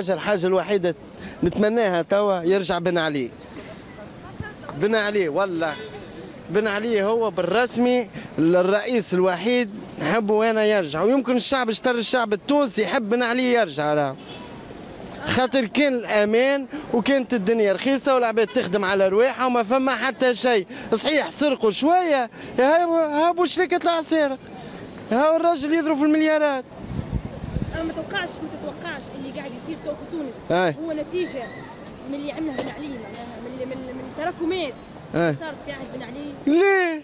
الحاجة الوحيدة نتمناها توا يرجع بن علي. بن علي والله بن علي هو بالرسمي الرئيس الوحيد نحبه انا يرجع، ويمكن الشعب الشعب التونسي يحب بن علي يرجع راه. خاطر كان الامان وكانت الدنيا رخيصه والعباد تخدم على رواحها وما فما حتى شيء، صحيح سرقوا شويه هابوا شركه العصير، هاو الراجل يضرب في المليارات. انا ما تتوقعش اللي قاعد يصير تو في تونس هو نتيجه من اللي عمله بن علي، معناها من التراكمات صارت في عهد بن علي. ليه؟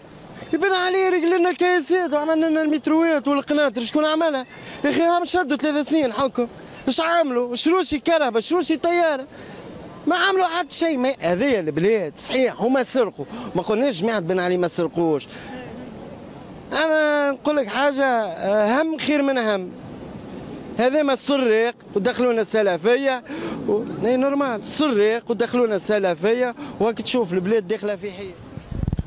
بن علي رجل لنا الكياسات وعملنا لنا المتروات والقناطر، شكون عملها؟ يا اخي هم شدوا 3 سنين حكم، ايش عملوا؟ شروشي كهرباء، شروشي طياره، ما عملوا حتى شيء. هذيا البلاد صحيح هما سرقوا، ما قلناش جماعه بن علي ما سرقوش، اما نقول لك حاجه هم خير من هم. هذا ما السراق ودخلونا السلفيه اي نورمال، السراق ودخلونا السلفيه وهاك تشوف البلاد داخله في حي.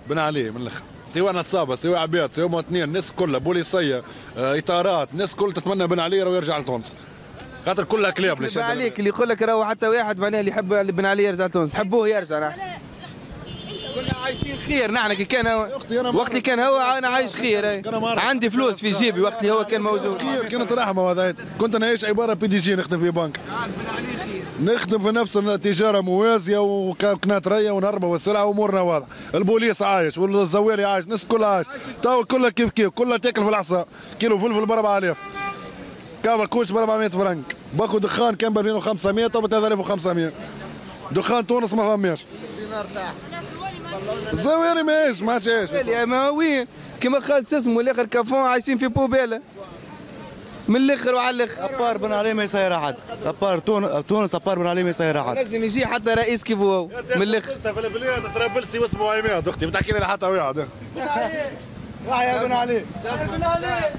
بن علي من الاخر، سواء نصابه سواء عباد سواء مواطنين، الناس كلها بوليسيه اطارات، الناس كلها تتمنى بن علي راهو يرجع لتونس، خاطر كلها كلاب. اللي عليك اللي يقول لك راهو حتى واحد معناها اللي يحب بن علي يرجع لتونس، تحبوه يرجع. نحن كنا عايشين خير، نحن كي كان وقت اللي كان هو انا عايش خير، عندي فلوس في جيبي وقت اللي هو كان موجود. كانت رحمه هذا، كنت نعيش عباره بي دي جي، نخدم في بنك، نخدم في نفس التجاره موازيه وكناتريه ونهربوا والسلعه وامورنا واضحه. البوليس عايش والزواري عايش، الناس كلها عايش، تو كلها كيف كلها تاكل في العصا. كيلو فلفل ب 4000، كابا كوش ب 400 فرنك، باكو دخان كان ب 2500 تو ب 3500. دخان تونس ما فماش. الزواري ماهيش ما عادش. ما وين كيما خالد اسمه الاخر كافون عايشين في بوبيله من الاخر وعلى الاخر. ابار بن علي ما يصير احد، ابار تونس ابار بن علي ما يصير احد. لازم يجي حتى رئيس كيف هو من الاخر. في البلاد طرابلسي واسمه عماد اختي، بتحكي لي حتى وياه. يا بن علي. بن علي